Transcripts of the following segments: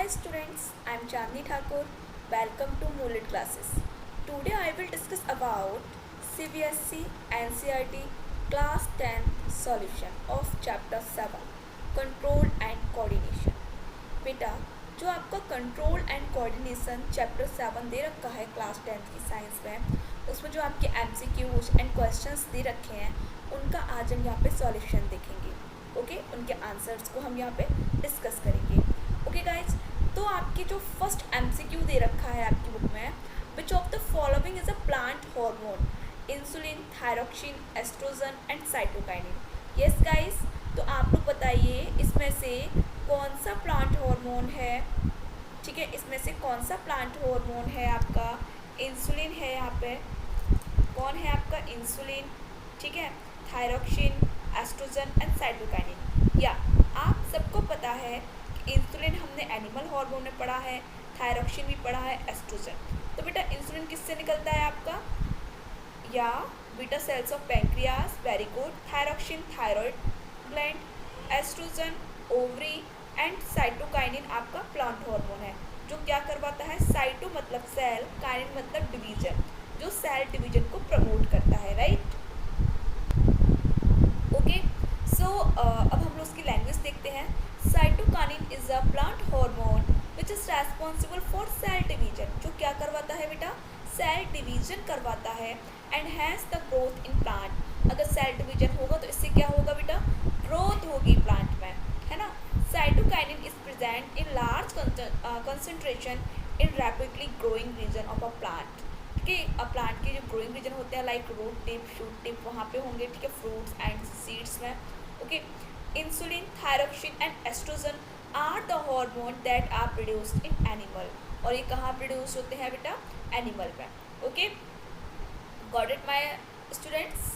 Hi students, I am Chandni Thakur. Welcome to Moolit classes. Today I will discuss about CBSE NCERT class 10 solution of chapter 7 control and coordination. बेटा जो आपका control and coordination chapter 7 दे रखा है class 10 की science में, उसमें जो आपके एमसीक्यूज एंड क्वेश्चंस दे रखे हैं उनका आज हम यहाँ पे सॉल्यूशन देखेंगे। ओके, उनके आंसर्स को हम यहाँ पे डिस्कस करेंगे। ओके गाइज, तो आपके जो फर्स्ट एमसीक्यू दे रखा है आपकी बुक में, which of the following is a plant hormone? Insulin, thyroxine, oestrogen and cytokinin. Yes guys, तो आप लोग बताइए इसमें से कौन सा प्लांट हार्मोन है। ठीक है, इसमें से कौन सा प्लांट हार्मोन है आपका? इंसुलिन है यहाँ पे। कौन है आपका? इंसुलिन। ठीक है, थायरोक्सिन, एस्ट्रोजन एंड साइटोकाइनिन। या आप सबको पता है कि इंसुलिन हमने एनिमल हार्मोन में पढ़ा है, थायरोक्सिन भी पढ़ा है, एस्ट्रोजन। तो बेटा इंसुलिन किससे निकलता है आपका? या beta cells of pancreas, very good. Thyroxine thyroid gland, oestrogen ovary and cytokinin आपका प्लांट हार्मोन है जो क्या करवाता है? साइटो मतलब सेल, काइनिन मतलब डिवीजन, जो सेल डिवीजन को प्रमोट करता है। Right, okay. सो अब हम लोग उसकी लैंग्वेज देखते हैं। Cytokinin is a plant hormone which is responsible for sale division, जो क्या करवाता है बेटा? सेल डिवीजन करवाता है। And has the growth in plant, अगर सेल डिवीजन होगा तो इससे क्या होगा बेटा? ग्रोथ होगी प्लांट में, है ना। Cytokinin is present in large concentration in rapidly growing region of a plant. ठीक है, प्लांट के जो ग्रोइंग रीजन होते हैं like root tip, shoot tip, वहाँ पे होंगे। ठीक है, फ्रूट्स एंड सीड्स में। Okay, insulin, thyroxine and oestrogen are the hormone that are produced in animal, और ये कहाँ प्रोड्यूस होते हैं बेटा? एनिमल में। Okay, got it my students?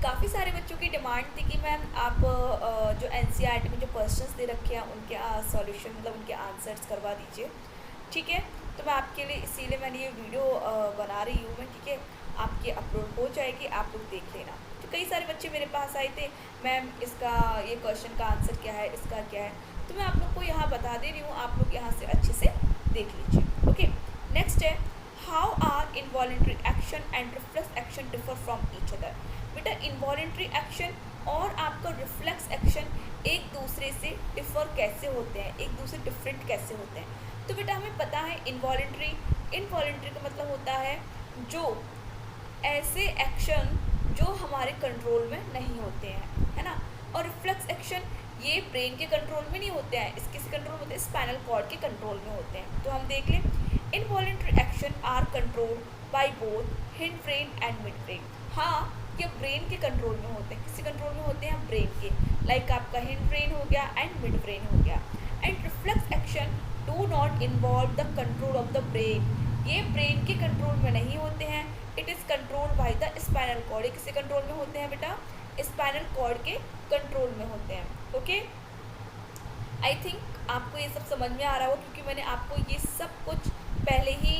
काफ़ी सारे बच्चों की डिमांड थी कि मैम आप जो एनसीईआरटी में जो क्वेश्चंस दे रखे हैं उनके सॉल्यूशन मतलब उनके आंसर्स करवा दीजिए। ठीक है, तो मैं आपके लिए इसीलिए मैंने ये वीडियो बना रही हूँ मैं। ठीक है, आपकी अपलोड हो जाएगी, आप लोग देख लेना। तो कई सारे बच्चे मेरे पास आए थे, मैम इसका ये क्वेश्चन का आंसर क्या है, इसका क्या है, तो मैं आप लोग को यहाँ बता दे रही हूँ, आप लोग यहाँ से अच्छे से देख लीजिए। ओके, नेक्स्ट है how are involuntary action and reflex action differ from each other. बेटा इनवॉलेंट्री एक्शन और आपका रिफ्लेक्स एक्शन एक दूसरे से डिफर कैसे होते हैं, एक दूसरे डिफरेंट कैसे होते हैं? तो बेटा हमें पता है इनवॉलेंट्री का मतलब होता है जो ऐसे एक्शन जो हमारे कंट्रोल में नहीं होते हैं, है ना। और रिफ्लेक्स एक्शन ये ब्रेन के कंट्रोल में नहीं होते हैं, इसके कंट्रोल होते हैं, स्पाइनल कॉर्ड के कंट्रोल में होते हैं। तो हम देख लें, involuntary action are control by both hind brain and mid brain. हाँ, ये ब्रेन के कंट्रोल में होते हैं। किसी कंट्रोल में होते हैं? ब्रेन के, लाइक आपका हिंड ब्रेन हो गया एंड मिड ब्रेन हो गया। And reflex action do not involve the control of the brain, ये ब्रेन के कंट्रोल में नहीं होते हैं। It is control by the spinal cord, किसके कंट्रोल में होते हैं बेटा? स्पाइनल कॉर्ड के कंट्रोल में होते हैं। ओके, आई थिंक आपको ये सब समझ में आ रहा हो क्योंकि मैंने आपको ये सब कुछ पहले ही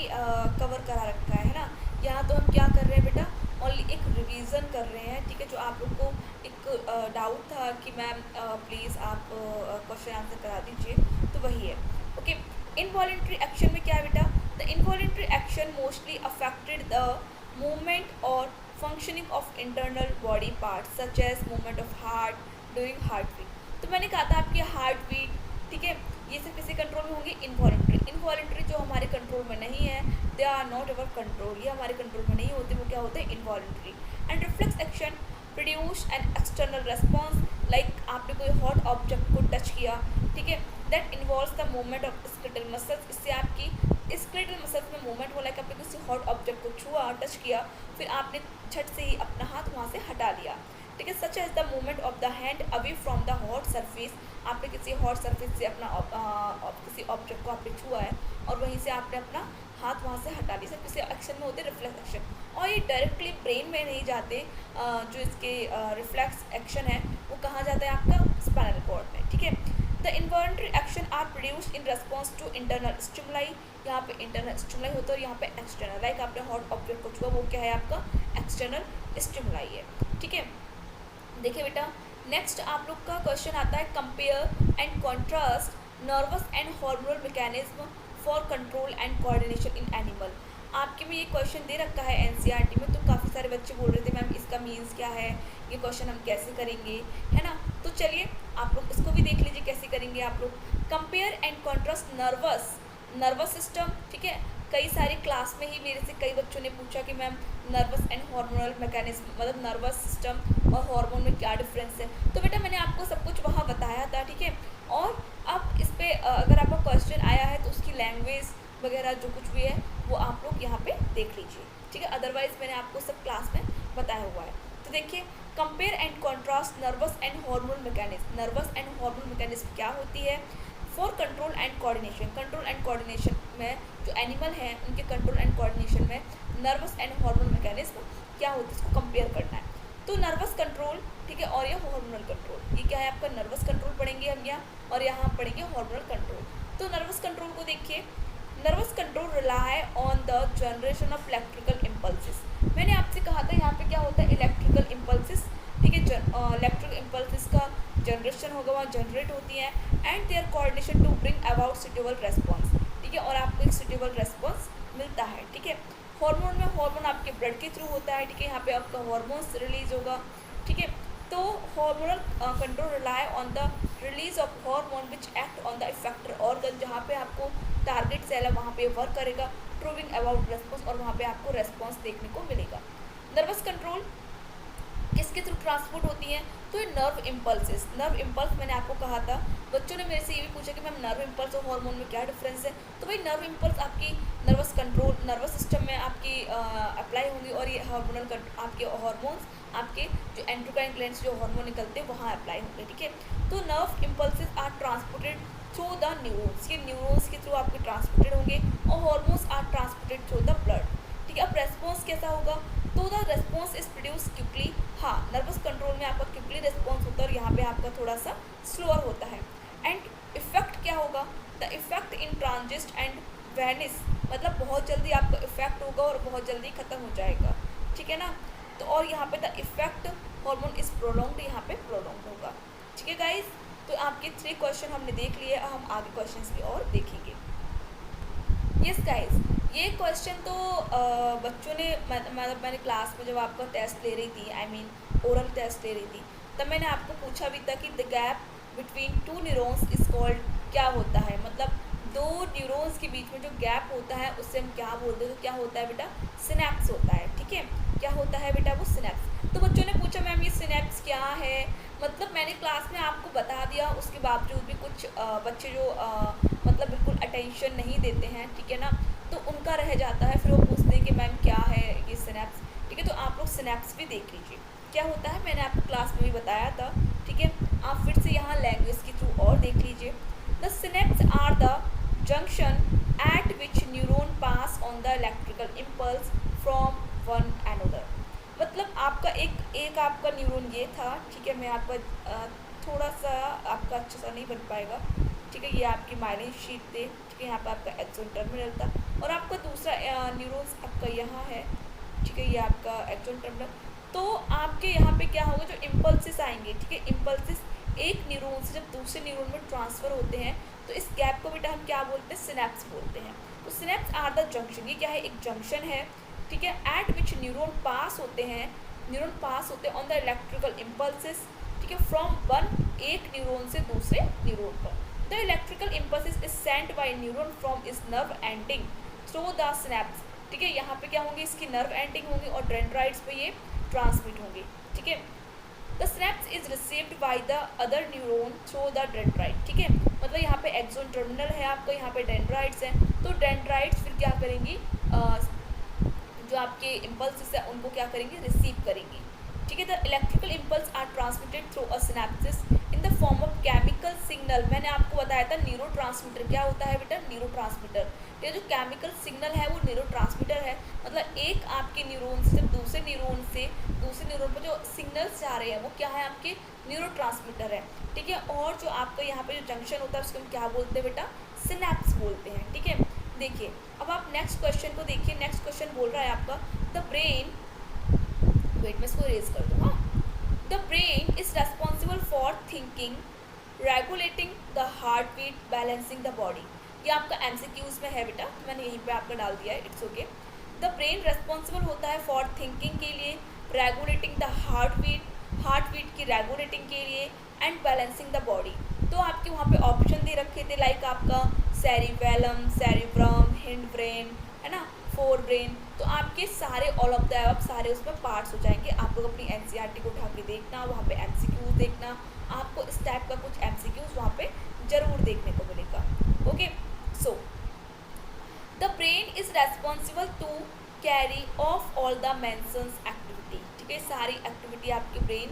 कवर करा रखा है ना। यहाँ तो हम क्या कर रहे हैं बेटा? ओनली एक रिवीजन कर रहे हैं। ठीक है, जो आप लोग को एक डाउट था कि मैम प्लीज़ आप क्वेश्चन आंसर करा दीजिए, तो वही है। ओके, इनवॉलेंट्री एक्शन में क्या है बेटा? The involuntary action mostly affected the movement और functioning of internal body parts such as movement of heart during heart beat. तो मैंने कहा था आपकी हार्ट बीट, ठीक है, ये सब किसी कंट्रोल में होंगे? इनवॉलेंट्री जो हमारे कंट्रोल में नहीं है, they are not our control, ये हमारे कंट्रोल में नहीं होते, वो क्या होते हैं? Involuntary. And reflex action produce an external response, like आपने कोई हॉट ऑब्जेक्ट को टच किया, ठीक है, that involves the movement of skeletal muscles, इससे आपकी स्केलेटल मसल्स में मूवमेंट हो, लाइक आपने किसी हॉट ऑब्जेक्ट को छुआ, टच किया, फिर आपने झट से ही अपना हाथ वहाँ से हटा लिया। ठीक है, such as the movement of the hand away from the hot surface, आपने किसी हॉट सरफेस से अपना किसी ऑब्जेक्ट को आपने छुआ है और वहीं से आपने अपना हाथ वहाँ से हटा लिया, सब किसी एक्शन में होते हैं रिफ्लेक्स एक्शन। और ये डायरेक्टली ब्रेन में नहीं जाते, जो इसके रिफ्लेक्स एक्शन है वो कहाँ जाता है? आपका स्पाइनल कॉर्ड में। ठीक है, the involuntary action are produced in response to internal stimuli, यहाँ पे इंटरनल स्टिमुलाई होता है और यहाँ पे एक्सटर्नल, लाइक आपने हॉट ऑब्जेक्ट को छुआ, वो क्या है? आपका एक्सटर्नल स्टिमुलाई है। ठीक है, देखिए बेटा नेक्स्ट आप लोग का क्वेश्चन आता है compare and contrast nervous and hormonal mechanism for control and coordination in animal. आपके में ये क्वेश्चन दे रखा है एनसीईआरटी में, तो काफ़ी सारे बच्चे बोल रहे थे मैम इसका मीन्स क्या है, ये क्वेश्चन हम कैसे करेंगे, है ना। तो चलिए आप लोग इसको भी देख लीजिए कैसे करेंगे आप लोग। Compare and contrast nervous system, ठीक है। कई सारी क्लास में ही मेरे से कई बच्चों ने पूछा कि ma'am nervous and hormonal mechanism मतलब नर्वस सिस्टम और हार्मोन में क्या डिफरेंस है। तो बेटा मैंने आपको सब कुछ वहाँ बताया था, ठीक है। और अब इस पर अगर आपका क्वेश्चन आया है तो उसकी लैंग्वेज वगैरह जो कुछ भी है वो आप लोग यहाँ पे देख लीजिए, ठीक है। अदरवाइज मैंने आपको सब क्लास में बताया हुआ है। तो देखिए, compare and contrast nervous and hormonal mechanism. Nervous and hormonal mechanism क्या होती है? For control and coordination, control and coordination में जो एनिमल हैं उनके कंट्रोल एंड कोऑर्डिनेशन में नर्वस एंड हार्मोनल मैकेनिज्म क्या होता है, इसको कंपेयर करना है। तो नर्वस कंट्रोल, ठीक है, और ये हार्मोनल कंट्रोल, ये क्या है आपका नर्वस कंट्रोल पढ़ेंगे हम यहाँ, और यहाँ पढ़ेंगे हार्मोनल कंट्रोल। तो नर्वस कंट्रोल को देखिए, nervous control rely on the generation of electrical impulses. मैंने आपसे कहा था यहाँ पे क्या होता है, इलेक्ट्रिकल इम्पल्सिस, ठीक है। इलेक्ट्रिकल इम्पल्सिस का जनरेशन होगा, वहाँ जनरेट होती है, and there coordination to bring about suitable response, ठीक है, और आपको एक सुटेबल रेस्पॉन्स मिलता है, ठीक है। हार्मोन में हार्मोन आपके ब्लड के थ्रू होता है, ठीक है, यहाँ पे आपका हार्मोन्स रिलीज होगा, ठीक है। तो hormonal control rely on the release of hormone which act on the effector organ, जहाँ पे आपको टारगेट सेल है वहाँ पे वर्क करेगा, प्रूविंग अबाउट रेस्पॉन्स, और वहाँ पे आपको रेस्पॉन्स देखने को मिलेगा। नर्वस कंट्रोल किसके थ्रू ट्रांसपोर्ट होती हैं? तो ये नर्व इम्पल्सेस। नर्व इम्पल्स मैंने आपको कहा था, बच्चों ने मेरे से ये भी पूछा कि मैम नर्व इम्पल्स और हार्मोन में क्या डिफरेंस है। तो भाई नर्व इम्पल्स आपकी नर्वस कंट्रोल नर्वस सिस्टम में आपकी अप्लाई होंगी, और ये हार्मोनल आपके हार्मोन्स आपके जो एंडोक्राइन ग्लैंड से जो हार्मोन निकलते हैं वहाँ अप्लाई होंगे, ठीक है। तो nerve impulses are transported through the neurons, ये न्यूरॉन्स के थ्रू आपके ट्रांसपोर्टेड होंगे, और hormones are transported through the blood, ठीक है। अब रेस्पॉन्स कैसा होगा? तो the response is produce quickly. हाँ, नर्वस कंट्रोल में आपका क्विकली रेस्पॉन्स होता है, और यहाँ पे आपका थोड़ा सा स्लोअर होता है। एंड इफेक्ट क्या होगा? The effect in transient and vanish, मतलब बहुत जल्दी आपका इफेक्ट होगा और बहुत जल्दी खत्म हो जाएगा, ठीक है ना। तो और यहाँ पे the effect hormone is prolonged, यहाँ पे प्रोलॉन्ग्ड होगा, ठीक है गाइज। तो आपके 3 क्वेश्चन हमने देख लिए, हम आगे क्वेश्चन भी और देखेंगे। यस गाइज, ये क्वेश्चन तो बच्चों ने मतलब मैंने क्लास में जब आपका टेस्ट ले रही थी, आई मीन ओरल टेस्ट ले रही थी, तब मैंने आपको पूछा भी था कि the gap between 2 neurons is called, क्या होता है, मतलब 2 न्यूरॉन्स के बीच में जो गैप होता है उससे हम क्या बोलते हैं? तो क्या होता है बेटा? सिनेप्स होता है, ठीक है। क्या होता है बेटा? वो सिनेप्स। तो बच्चों ने पूछा मैम ये सिनेप्स क्या है, मतलब मैंने क्लास में आपको बता दिया, उसके बावजूद भी कुछ बच्चे जो मतलब बिल्कुल अटेंशन नहीं देते हैं, ठीक है ना, तो उनका रह जाता है, फिर वो पूछते हैं कि मैम क्या है ये सिनेप्स, ठीक है। तो आप लोग सिनेप्स भी देख लीजिए क्या होता है, मैंने आपको क्लास में भी बताया था, ठीक है। आप फिर से यहाँ लैंग्वेज के थ्रू और देख लीजिए। The synapse are the junction at which neuron pass on the electrical impulse from one another. मतलब आपका एक आपका न्यूरॉन ये था, ठीक है। मैं आपका थोड़ा सा आपका अच्छा सा नहीं बन पाएगा, ठीक है। ये आपकी माइलिन शीट थे, ठीक है। यहाँ पे आपका एक्सोन टर्मिनल था, और आपका दूसरा न्यूरॉन्स आपका यहाँ है, ठीक है। ये आपका एक्सोन टर्मिनल। तो आपके यहाँ पे क्या होगा, जो इम्पल्सिस आएंगे, ठीक है, इम्पल्सिस एक न्यूरॉन से जब दूसरे न्यूरॉन में ट्रांसफ़र होते हैं, तो इस गैप को बेटा हम क्या बोलते हैं? सिनेप्स बोलते हैं। तो सिनेप्स आर द जंक्शन, ये क्या है? एक जंक्शन है, ठीक है। एट विच न्यूरॉन पास होते हैं, न्यूरॉन पास होते हैं ऑन द इलेक्ट्रिकल इम्पल्सिस, ठीक है, फ्रॉम वन, एक न्यूरॉन से दूसरे न्यूरॉन पर। The electrical impulses is sent by neuron from इस nerve ending through the synapse, ठीक है। यहाँ पे क्या होंगे? इसकी नर्व एंडिंग होंगी, और डेंड्राइट्स पे ये ट्रांसमिट होंगे, ठीक है। The synapse is received by the other neuron through the dendrite, ठीक है। मतलब यहाँ पे एक्सोन टर्मिनल है आपका, यहाँ पे डेंड्राइट्स हैं, तो डेंड्राइट्स फिर क्या करेंगी? जो आपके इम्पल्स है उनको क्या करेंगे? रिसीव करेंगी, ठीक है। The electrical impulse are transmitted through a synapsis in the form of chemical signal. मैंने आपको बताया था न्यूरो ट्रांसमीटर क्या होता है बेटा? Neuro transmitter. ये जो केमिकल सिग्नल है वो न्यूरो ट्रांसमीटर है, मतलब एक आपके न्यूरॉन से दूसरे न्यूरॉन पर जो सिग्नल्स जा रहे हैं वो क्या है? आपके न्यूरो ट्रांसमीटर है, ठीक है। और जो आपका यहाँ पे जो जंक्शन होता है उसको हम क्या बोलते हैं बेटा? सिनेप्स बोलते हैं, ठीक है। देखिए अब आप नेक्स्ट क्वेश्चन को देखिए। नेक्स्ट क्वेश्चन बोल रहा है आपका द ब्रेन, वेट मैं इसको रेज कर दूँ, हाँ। The brain is responsible for thinking, regulating the heart beat, balancing the body. ये आपका एमसीक्यूज में है बेटा, तो मैंने यहीं पे आपका डाल दिया है, it's okay. The brain responsible होता है फॉर थिंकिंग के लिए, रेगुलेटिंग द हार्ट बीट की रेगुलेटिंग के लिए, एंड बैलेंसिंग द बॉडी। तो आपके वहाँ पे ऑप्शन दे रखे थे लाइक आपका सेरिबेलम, सेरिब्रम, हिंड ब्रेन, है ना, फोर ब्रेन। तो आपके सारे ऑल ऑफ द अब सारे उसमें पार्ट्स हो जाएंगे। आप लोग अपनी एनसीईआरटी को उठा के देखना, वहाँ पे एमसीक्यूज देखना, आपको इस टाइप का कुछ एमसीक्यूज वहाँ पे जरूर देखने को मिलेगा। Okay, so the brain is responsible to carry of all the mentions activity. ठीक है, सारी एक्टिविटी आपके ब्रेन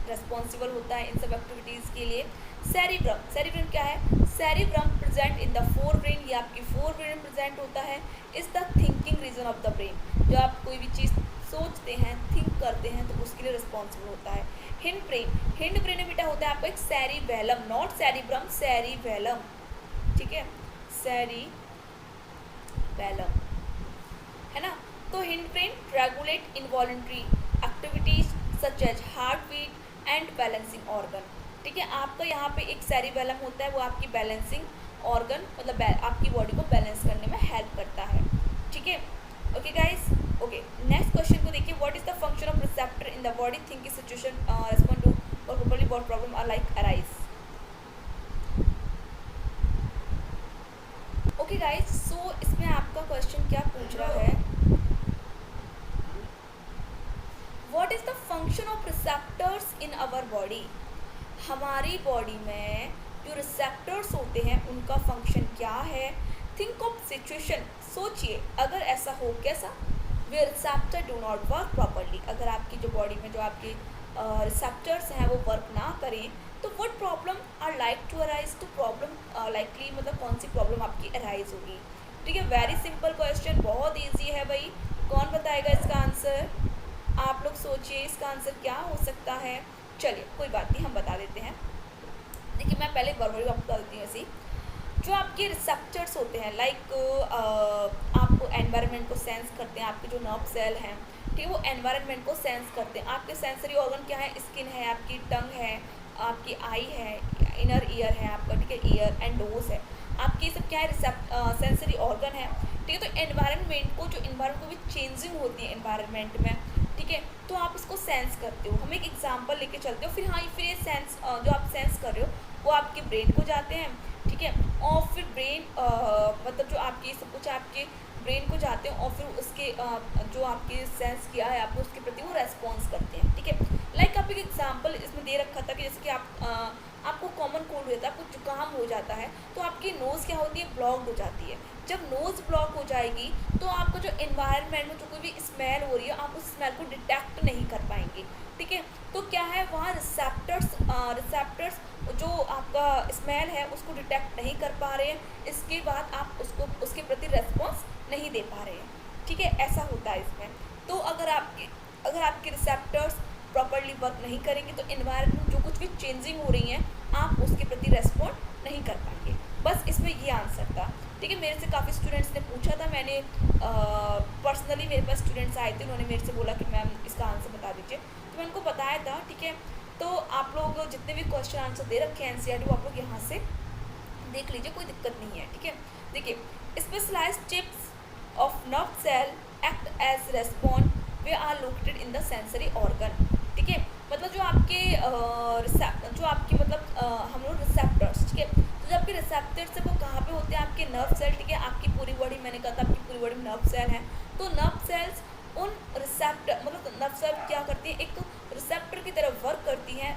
रेस्पॉन्सिबल होता है इन सब एक्टिविटीज़ के लिए। सेरिब्रम क्या है? Cerebrum present in the fore brain, ये आपकी फोर ब्रेन प्रेजेंट होता है। Is the thinking region of the brain, जो आप कोई भी चीज़ सोचते हैं, थिंक करते हैं, तो उसके लिए रिस्पॉन्सिबल होता है। हिंड ब्रेन में बेटा होता है आपको एक सेरिबेलम, नॉट सेरिब्रम, सेरिबेलम। ठीक है, सेरिबेलम, है ना। तो hind brain regulate involuntary activities such as heart beat and balancing organ. ठीक है, आपका यहाँ पे एक सेरिबेलम होता है, वो आपकी बैलेंसिंग ऑर्गन मतलब आपकी बॉडी को बैलेंस करने में हेल्प करता है। ठीक है, okay guys. Okay, next question को देखिए। What is the function of receptor in the body thinking situation respond to और probably what problem are like arise. Okay guys, so इसमें आपका क्वेश्चन क्या पूछ रहा है, what is the function of receptors in our body. हमारी body में जो रिसेप्टर्स होते हैं उनका फंक्शन क्या है। थिंक ऑफ सिचुएशन, सोचिए अगर ऐसा हो, कैसा, वे receptor do not work properly, अगर आपकी जो बॉडी में जो आपके रिसेप्टर्स हैं वो वर्क ना करें, तो what problem are like to arise, तो प्रॉब्लम लाइकली मतलब कौन सी प्रॉब्लम आपकी अराइज होगी। ठीक है, वेरी सिंपल क्वेश्चन, बहुत ईजी है भाई। कौन बताएगा इसका आंसर? आप लोग सोचिए इसका आंसर क्या हो सकता है। चलिए कोई बात नहीं, हम बता देते हैं। देखिए मैं पहले वर्बली आपको बता देती हूँ। ऐसी जो आपके रिसेप्टर्स होते हैं लाइक आप एनवायरनमेंट को सेंस करते हैं, आपके जो नर्व सेल हैं, ठीक है, वो एनवायरनमेंट को सेंस करते हैं। आपके सेंसरी ऑर्गन क्या है? स्किन है, आपकी टंग है, आपकी आई है, इनर ईयर है आपका, ठीक है, ईयर एंड नोज है, आपकी सब क्या है? सेंसरी ऑर्गन है। ठीक है, तो एनवायरनमेंट को, जो एनवायरनमेंट को भी चेंजिंग होती है एनवायरनमेंट में, ठीक है, तो आप उसको सेंस करते हो। हम एक एग्जांपल लेके चलते हो, फिर हाँ फिर ये सेंस जो आप सेंस कर रहे हो वो आपके ब्रेन को जाते हैं। ठीक है, और फिर ब्रेन मतलब जो आपकी सब कुछ आपके ब्रेन को जाते हैं, और फिर उसके जो आपके सेंस किया है आपने उसके प्रति वो रेस्पॉन्स करते हैं। ठीक है, लाइक आप एक एग्जांपल इसमें दे रखा था कि जैसे कि आपको कॉमन कोल्ड हो जाता है, आपको जुकाम हो जाता है, तो आपकी नोज़ क्या होती है? ब्लॉक्ड हो जाती है। जब नोज़ ब्लॉक हो जाएगी तो आपको जो एनवायरनमेंट में जो कोई भी स्मेल हो रही है, आप उस स्मेल को डिटेक्ट नहीं कर पाएंगे। ठीक है, तो क्या है, वहाँ रिसेप्टर्स जो आपका स्मेल है उसको डिटेक्ट नहीं कर पा रहे हैं, इसके बाद आप उसके प्रति रेस्पॉन्स नहीं दे पा रहे हैं। ठीक है, ऐसा होता है इसमें। तो अगर आपके रिसेप्टर्स प्रॉपरली वर्क नहीं करेंगे तो एनवायरनमेंट जो कुछ भी चेंजिंग हो रही हैं आप उसके प्रति रेस्पॉन्ड नहीं कर पाएंगे। बस इसमें ये आंसर था। ठीक है, मेरे से काफ़ी स्टूडेंट्स ने पूछा था, मैंने पर्सनली मेरे पास स्टूडेंट्स आए थे, उन्होंने मेरे से बोला कि मैम इसका आंसर बता दीजिए, तो मैं उनको बताया था। ठीक है, तो आप लोग जितने भी क्वेश्चन आंसर दे रखे हैं एनसीईआरटी वो आप लोग यहाँ से देख लीजिए, कोई दिक्कत नहीं है। ठीक है, देखिए, specialised chips of nerve cell act as respond we are located in the sensory organ. ठीक है, मतलब जो आपके हम लोग रिसेप्टर्स, ठीक है, तो जो आपके रिसेप्टर्स है वो कहाँ पे होते हैं? आपके नर्व सेल। ठीक है, आपकी पूरी बॉडी, मैंने कहा था आपकी पूरी बॉडी में नर्व सेल है, तो नर्व सेल्स उन रिसेप्टर मतलब नर्व सेल क्या करती है? एक रिसेप्टर की तरह वर्क करती हैं,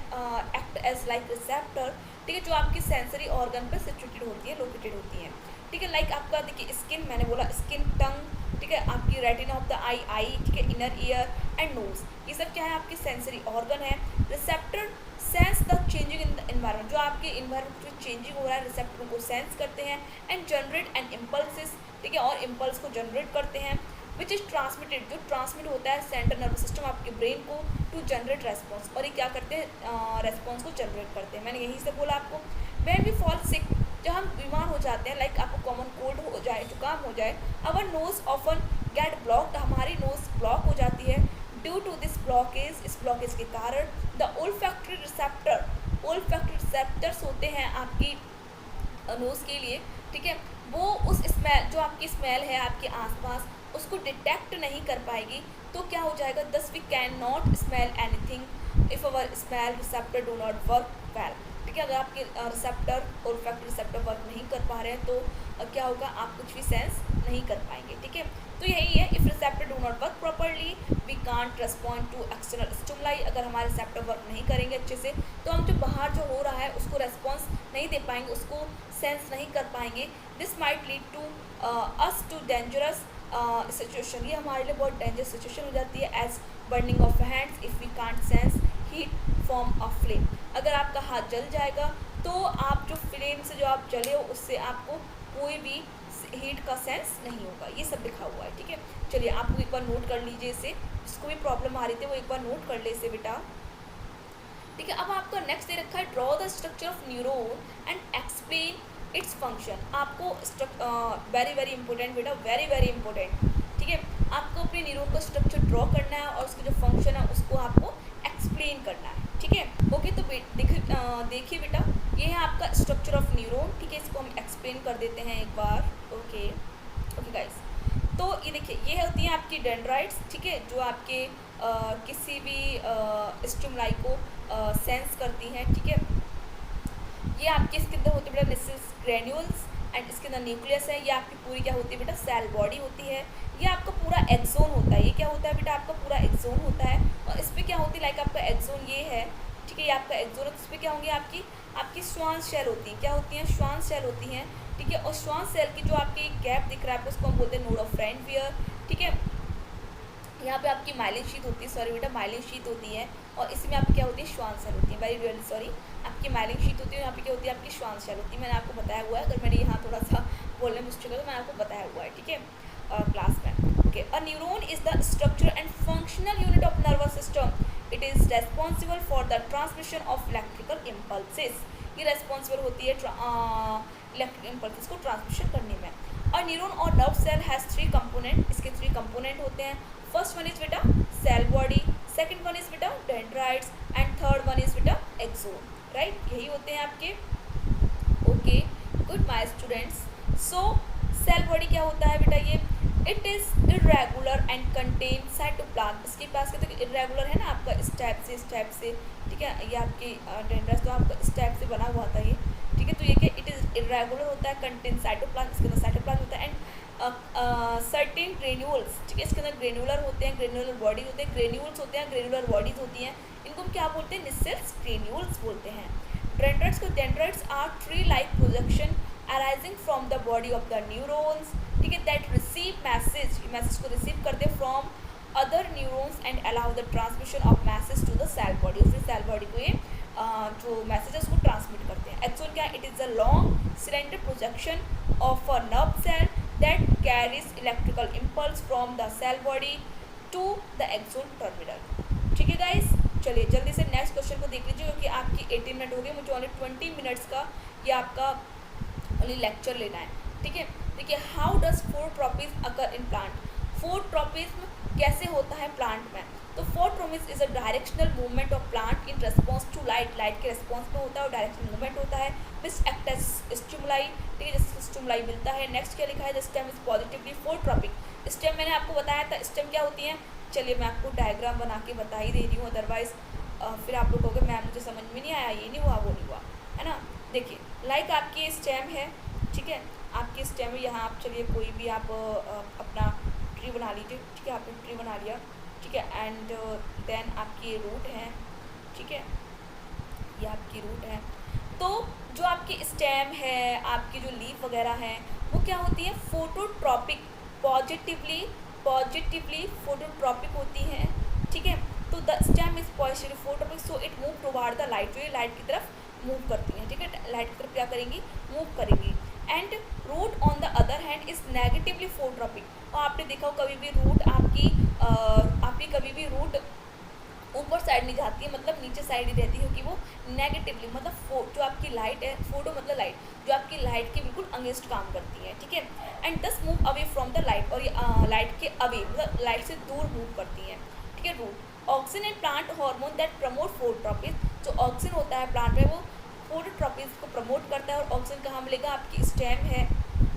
एक्ट एज लाइक रिसेप्टर। ठीक है, जो आपकी सेंसरी ऑर्गन पर सिचुएटेड होती है, लोकेटेड होती हैं। ठीक है, लाइक आपका देखिए स्किन, मैंने बोला स्किन, टंग, ठीक है, आपकी रेटिना ऑफ द आई, ठीक है, इनर ईयर एंड नोज, ये सब क्या है? आपकी सेंसरी ऑर्गन है। Receptor sense the changing in the environment, जो आपके एनवायरनमेंट जो चेंजिंग हो रहा है रिसेप्टर को सेंस करते हैं, एंड जनरेट एंड इम्पल्सिस, ठीक है, और इम्पल्स को जनरेट करते हैं, विच इज ट्रांसमिटेड, जो ट्रांसमिट होता है सेंट्रल नर्वस सिस्टम आपके ब्रेन को टू जनरेट रेस्पॉन्स, और ये क्या करते हैं? रेस्पॉन्स को जनरेट करते हैं। मैंने यहीं से बोला आपको। व्हेन वी फॉल सिक, जब हम बीमार हो जाते हैं, लाइक आपको कॉमन कोल्ड हो जाए, जुकाम हो जाए, अवर नोज ऑफन गेट ब्लॉक्ड, हमारी नोज ब्लॉक हो जाती है। ड्यू टू दिस ब्लॉकेज, इस ब्लॉकेज के कारण द ओल्फैक्टरी रिसेप्टर रिसेप्टर्स होते हैं आपकी नोज़ के लिए, ठीक है, वो उस स्मेल, जो आपकी स्मेल है आपके आसपास, उसको डिटेक्ट नहीं कर पाएगी। तो क्या हो जाएगा, thus we can not smell anything if our smell receptor do not work well, ठीक है। अगर आपके रिसेप्टर और फैक्ट रिसेप्टर वर्क नहीं कर पा रहे हैं तो क्या होगा, आप कुछ भी सेंस नहीं कर पाएंगे, ठीक है। तो यही है, if receptor do not work properly we can't respond to external stimuli. अगर हमारे रिसेप्टर वर्क नहीं करेंगे अच्छे से तो हम जो बाहर जो हो रहा है उसको रेस्पॉन्स नहीं दे पाएंगे, उसको सेंस नहीं कर पाएंगे। This might lead to us to dangerous situation, ये हमारे लिए बहुत डेंजरस सिचुएशन हो जाती है। As burning of hands if we can't sense heat from a flame. अगर आपका हाथ जल जाएगा तो आप जो फ्लेम से जो आप जले हो उससे आपको कोई भी हीट का सेंस नहीं होगा। ये सब लिखा हुआ है, ठीक है। चलिए आप एक बार नोट कर लीजिए इसे, जिसको भी प्रॉब्लम आ रही थी वो एक बार नोट कर ले इसे बेटा, ठीक है। अब आपका नेक्स्ट दे रखा है, draw the structure of neuron and explain its function. आपको वेरी वेरी इंपॉर्टेंट बेटा, वेरी वेरी इंपॉर्टेंट, ठीक है। आपको अपने न्यूरॉन का स्ट्रक्चर ड्रॉ करना है और उसका जो फंक्शन है उसको आपको एक्सप्लेन करना है, ठीक है। ओके, तो देखिए बेटा, ये है आपका स्ट्रक्चर ऑफ न्यूरॉन, ठीक है। इसको हम एक्सप्लेन कर देते हैं एक बार। ओके ओके गाइस, तो ये देखिए, ये होती हैं आपकी डेंड्राइट्स, ठीक है, जो आपके किसी भी स्टिमुलाई को सेंस करती हैं, ठीक है। ये आपके इसके अंदर होते हैं बेटा निसिल्स ग्रेन्यूल्स एंड इसके अंदर न्यूक्लियस है। ये आपकी पूरी क्या होती है बेटा, सेल बॉडी होती है। ये आपका पूरा एक्सोन होता है। ये क्या होता है बेटा, आपका पूरा एक्सोन होता है। और इस पर क्या होती है, लाइक आपका एक्सोन ये है, ठीक है, ये आपका एक्सोन है। इस पर क्या होंगी, आपकी श्वान सेल होती हैं। क्या होती हैं, श्वान सेल होती हैं, ठीक है। और श्वान सेल की जो आपकी गैप दिख रहा है आपको, उसको हम बोलते हैं नोड ऑफ फ्रैंकवियर, ठीक है। यहाँ पे आपकी माइलिन शीट होती है, सॉरी बेटा माइलिन शीट होती है। और इसमें आपकी क्या होती है, श्वान सेल होती है। वेरी रियली सॉरी, आपकी माइलिन शीट होती है, यहाँ पे क्या होती है, आपकी श्वान सेल होती है। मैंने आपको बताया हुआ है, अगर मैंने यहाँ थोड़ा सा बोलने में मिस्टेक है तो मैंने आपको बताया हुआ है, ठीक है, क्लास में। Okay, a neuron is the structure and functional unit of nervous system. It is responsible for the transmission of electrical impulses. ये रेस्पॉन्सिबल होती है इलेक्ट्रिकल इम्पल्सेस को ट्रांसमिशन करने में। और न्यूरॉन और नर्व सेल हैज़ 3 कंपोनेंट, इसके 3 कंपोनेंट होते हैं। फर्स्ट वन इज बेटा cell body, second one is बेटा dendrites and third one is बेटा एक्सोन, राइट। यही होते हैं आपके। Okay good my students. So cell body क्या होता है बेटा, ये it is irregular and contain cytoplasm. इसके पास क्या, तो इरेगुलर है ना आपका, इस टाइप से, ठीक है। ये आपकी डेंड्राइट्स तो आपका इस टाइप से बना हुआ था ये, ठीक है। तो ये क्या, इट इज़ इरेगुलर होता है, कंटेन साइटोप्लाज्म, इसके अंदर साइटोप्लाज्म होता है। एंड सर्टेन ग्रेन्यूल्स, ठीक है, इसके अंदर ग्रेन्यूलर होते हैं, ग्रेन्यूलर बॉडीज होते हैं, ग्रेन्यूल्स होते हैं, ग्रेन्यूलर बॉडीज होती हैं। इनको हम क्या बोलते हैं, निसेल्स ग्रेन्यूल्स बोलते हैं। Dendrites are tree like projection arising from the body of the neurons, ठीक है, दैट रिसीव मैसेज को रिसीव करते from other neurons and allow the transmission of message to the cell body. और फिर सेल बॉडी को ये जो message है उसको ट्रांसमिट करते हैं। एक्सोन क्या, it is a long cylinder projection of a nerve cell that carries electrical impulse from the cell body to the axon terminal, ठीक है गाइस। चलिए जल्दी से नेक्स्ट क्वेश्चन को देख लीजिए, क्योंकि आपकी 18 मिनट हो गए, मुझे ओनली 20 मिनट्स का ये आपका ओनली लेक्चर लेना है, ठीक है। देखिए, how does phototropism occur in plant. Phototropism कैसे होता है प्लांट में, तो phototropism is a directional movement of plant in response to light. Light के रिस्पॉन्स में होता है और डायरेक्शनल मूवमेंट होता है, विच एक्ट एज स्टिमुलाई, ठीक है, जैसे स्टिमुलाई मिलता है। नेक्स्ट क्या लिखा है, the stem is positively phototropic. Stem मैंने आपको बताया था, स्टेम क्या होती है, चलिए मैं आपको डायग्राम बना के बता ही दे रही हूँ, अदरवाइज फिर आप लोग कहोगे मैम मुझे समझ में नहीं आया, ये नहीं हुआ वो नहीं हुआ, है ना। देखिए, लाइक आपकी स्टेम है, ठीक है, आपकी स्टेम है, यहाँ आप चलिए कोई भी आप अपना ट्री बना लीजिए, ठीक है, आपने ट्री बना लिया, ठीक है। एंड देन आपकी रूट है, ठीक है, ये आपकी रूट है। तो जो आपकी स्टेम है, आपकी जो लीफ वगैरह है, वो क्या होती है, फोटोट्रॉपिक, पॉजिटिवली फोटोट्रॉपिक होती हैं, ठीक है। तो the stem is positively phototropic, so it move toward the light, जो ये लाइट की तरफ मूव करती हैं, ठीक है, लाइट की तरफ क्या करेंगी, मूव करेंगी। And root on the other hand is negatively phototropic. और आपने देखा हो कभी भी रूट आपकी कभी भी रूट ऊपर साइड नहीं जाती है, मतलब नीचे साइड ही रहती है, क्योंकि वो नेगेटिवली, मतलब जो आपकी लाइट है, फोटो मतलब लाइट, जो आपकी लाइट के बिल्कुल अगेंस्ट काम करती है, ठीक है। एंड दस move away from the light, और ये लाइट के अवे मतलब लाइट से दूर मूव करती है, ठीक है। Root auxin and plant hormone that promote phototropism. जो ऑक्सीजन होता है प्लांट में वो फोटोट्रॉपिन्स को प्रमोट करता है। और ऑक्सीजन कहाँ मिलेगा, आपकी स्टेम है,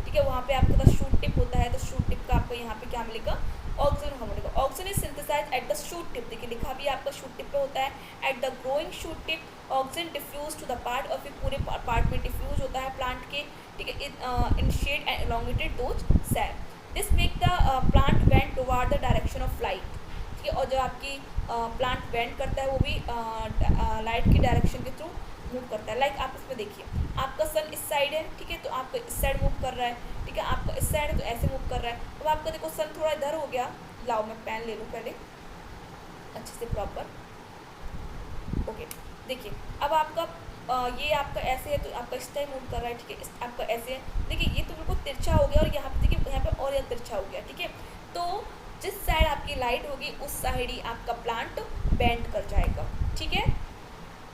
ठीक है, वहाँ पे आपके पास शूट टिप होता है, तो शूट टिप का आपको यहाँ पे क्या मिलेगा, ऑक्सीजन वहाँ मिलेगा। Auxin is synthesize at the shoot tip, देखिए लिखा भी आपका शूट टिप पे होता है। At the growing shoot tip auxin diffuse to the part, और फिर पूरे पार्ट में डिफ्यूज होता है प्लांट के, ठीक है, initiate and elongated those cell, this make the plant bend toward the direction of light, ठीक है। और जो आपकी प्लांट बेंड करता है वो भी लाइट की डायरेक्शन के थ्रू मूव करता है। लाइक आप इसमें देखिए, आपका सन इस साइड है, ठीक है, तो आपका इस साइड मूव कर रहा है, ठीक है, आपका इस साइड है तो ऐसे मूव कर रहा है। अब आपका देखो सन थोड़ा इधर हो गया, लाओ मैं पेन ले लूँ पहले अच्छे से प्रॉपर, ओके। देखिए अब आपका ये आपका ऐसे है तो आपका इस टाइम मूव कर रहा है, ठीक है, आपका ऐसे है, देखिए ये तो बिल्कुल तिरछा हो गया, और यहाँ पे देखिए यहाँ पे और यह तिरछा हो गया, ठीक है। तो जिस साइड आपकी लाइट होगी उस साइड ही आपका प्लांट बेंड कर जाएगा, ठीक है।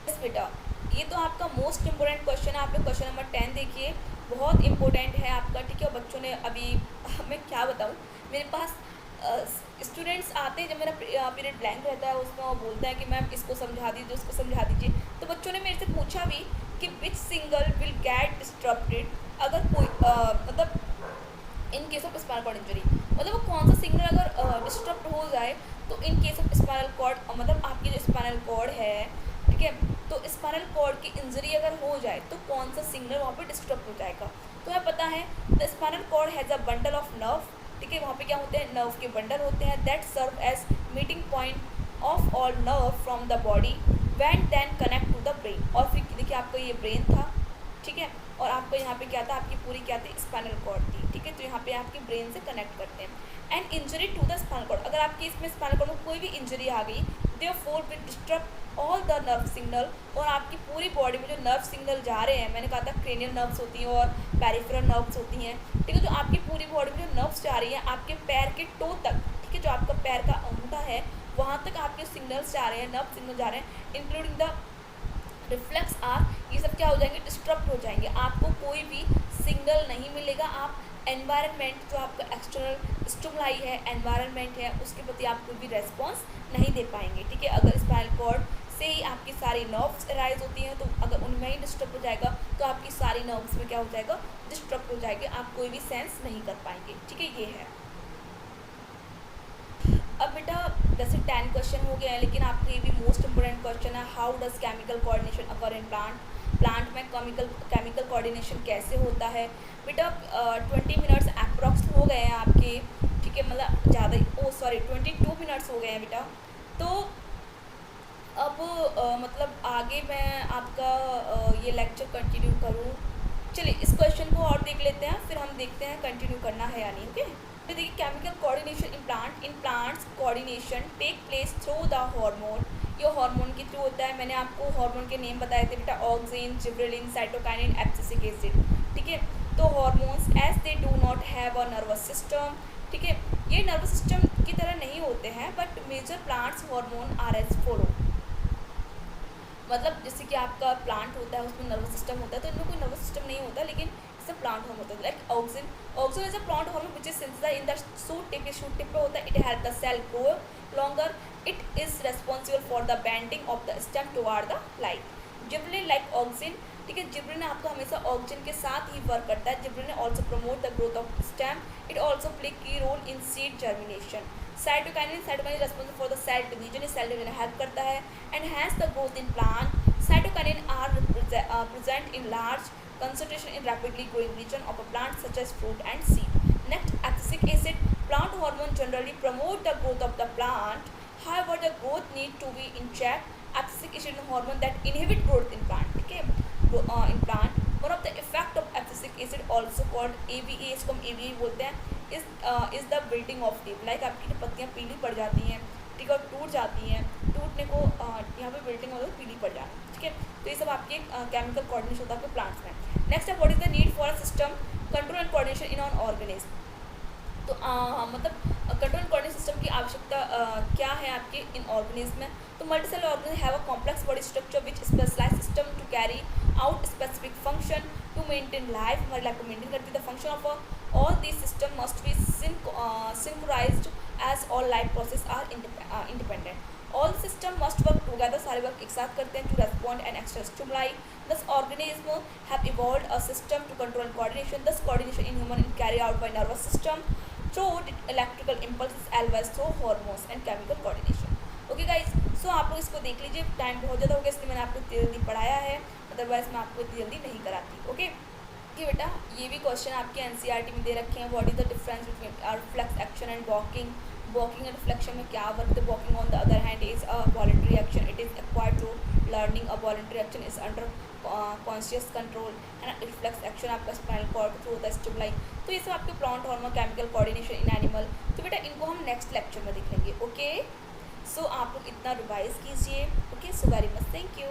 यस बेटा, ये तो आपका मोस्ट इम्पोर्टेंट क्वेश्चन है। आप लोग क्वेश्चन नंबर 10 देखिए, बहुत इंपॉर्टेंट है आपका, ठीक है। बच्चों ने अभी मैं क्या बताऊँ, मेरे पास स्टूडेंट्स आते हैं जब मेरा पीरियड ब्लैंक रहता है, उसमें वो बोलता है कि मैम इसको समझा दीजिए, उसको समझा दीजिए। तो बच्चों ने मेरे से पूछा भी कि which signal will get disturbed, अगर कोई मतलब in case of spinal cord injury, मतलब वो कौन सा सिग्नल अगर डिस्टर्ब हो जाए, तो in case of spinal cord, मतलब आपकी जो स्पाइनल कॉर्ड है, ठीक है, तो स्पाइनल कॉर्ड की इंजरी अगर हो जाए तो कौन सा सिग्नल वहाँ पे डिस्टर्ब हो जाएगा। तो हमें पता है the spinal cord has a bundle of nerve, ठीक है, वहाँ पे क्या होते हैं, नर्व के बंडल होते हैं, that serve as meeting point of all nerve from the body when then connect to the brain. और फिर देखिए आपका ये ब्रेन था, ठीक है, और आपको यहाँ पे क्या था, आपकी पूरी क्या थी, स्पाइनल कॉर्ड थी, ठीक है, तो यहाँ पे आपकी ब्रेन से कनेक्ट करते हैं। And injury to the spinal cord, अगर आपकी इसमें स्पाइनल कॉर्ड में कोई भी इंजरी आ गई, therefore will disturb all the nerve signal, और आपकी पूरी बॉडी में जो नर्व सिग्नल जा रहे हैं, मैंने कहा था क्रेनियल नर्व्स होती हैं और पेरिफेरल नर्व्स होती हैं, ठीक है, जो आपकी पूरी बॉडी में जो नर्व्स जा रही हैं आपके पैर के टो तक, ठीक है, जो आपका पैर का अंगूठा है वहाँ तक आपके सिग्नल्स जा रहे हैं, नर्व सिग्नल जा रहे हैं, इंक्लूडिंग द रिफ्लेक्स आर, ये सब क्या हो जाएंगे, डिस्टर्ब हो जाएंगे, आपको कोई भी सिग्नल नहीं मिलेगा। आप एनवायरनमेंट, जो आपका एक्सटर्नल स्टिमुलाई है, एनवायरनमेंट है, उसके प्रति आप कोई भी रेस्पॉन्स नहीं दे पाएंगे, ठीक है। अगर स्पाइनल कॉर्ड से ही आपकी सारी नर्व्स राइज होती हैं, तो अगर उनमें ही डिस्टर्ब हो जाएगा तो आपकी सारी नर्व्स में क्या हो जाएगा, डिस्टर्ब हो जाएगी, आप कोई भी सेंस नहीं कर पाएंगे, ठीक है, ये है। अब बेटा जैसे 10 क्वेश्चन हो गया है, लेकिन आपके ये भी मोस्ट इंपोर्टेंट क्वेश्चन है, how does chemical coordination occur in plant में केमिकल कोऑर्डिनेशन कैसे होता है। बेटा 20 मिनट्स अप्रॉक्स हो गए हैं आपके, ठीक है, मतलब ज़्यादा, 22 मिनट्स हो गए हैं बेटा। तो अब मतलब आगे मैं आपका ये लेक्चर कंटिन्यू करूँ, चलिए इस क्वेश्चन को और देख लेते हैं, फिर हम देखते हैं कंटिन्यू करना है या नहीं, ओके। तो देखिए chemical coordination in plants coordination take place through the hormone, ये हार्मोन के थ्रू होता है। मैंने आपको हार्मोन के नेम बताए थे बेटा, auxin, gibberellin, cytokinin, abscisic acid, ठीक है। तो hormones as they do not have a nervous system, ठीक है, ये नर्वस सिस्टम की तरह नहीं होते हैं, but major plants hormone are as follow, मतलब जैसे कि आपका प्लांट होता है उसमें नर्वस सिस्टम होता है, तो इनमें कोई नर्वस सिस्टम नहीं होता, लेकिन इससे प्लांट हार्मोन होता है। Like auxin is a plant hormone which is synthesised in the shoot tip पे होता है, it help the cell grow longer, it is responsible for the bending of the stem toward the light. Gibberellin like auxin, ठीक है, gibberellin आपको हमेशा auxin के साथ ही work करता है। Gibberellin also promote the growth of stem, it also play key role in seed germination. Cytokinin responsible for the cell division, cell division help करता है, enhance the growth in plant. Cytokinin are present in large concentration in rapidly growing region of a plant such as fruit and seed. Next, abscisic acid, plant hormone generally promote the growth of the plant. However, the growth need to be in check. Abscisic acid is hormone that inhibit growth in plant. Okay, in plant. One of the effect of abscisic acid also called ABA, इसको हम ABA बोलते हैं, is the building of leaf. Like आपकी जो पत्तियाँ पीली पड़ जाती हैं, ठीक है, टूट जाती हैं, टूटने को यहाँ पे बिल्डिंग मतलब पीली पड़ जाती है, ठीक है। तो ये सब आपके केमिकल कोऑर्डिनेशन होता है आपके प्लांट्स में। नेक्स्ट है what is the need for a system control and coordination in on organism. तो मतलब कंट्रोल एंड कोऑर्डिनेशन सिस्टम की आवश्यकता क्या है आपके इन ऑर्गेनिज्म में। तो multicellular organism have a complex body structure which specialized system to carry out specific function to maintain life, हमारी लाइफ को मेंटेन करती है। The function of all this system must be synchronized as all life process are independent। All system must work together, सारे work एक साथ करते हैं to respond and extra stimuli. Thus organism have evolved a system to control coordination, thus coordination in human carry out by nervous system through electrical impulse always through hormones and chemical coordination. Okay guys, so आप लोग इसको देख लीजिए, time बहुत ज़्यादा हो गया इसलिए मैंने आपको इतनी जल्दी पढ़ाया है, अदरवाइज मैं आपको इतनी जल्दी नहीं कराती। ओके बेटा, ये भी क्वेश्चन आपके एनसीईआरटी में दे रखे हैं। What is the difference between reflex action and walking, walking and reflection में क्या वर्क है। Walking on the other hand is a voluntary action, it is acquired through learning, a voluntary action is under conscious control, है ना। Reflex action आपका spinal cord through the stimuli. तो ये सब आपके plant hormone, chemical coordination in animal. तो बेटा इनको हम नेक्स्ट लेक्चर में देखेंगे। ओके, सो आप लोग इतना रिवाइज कीजिए। Okay, so very much, thank you.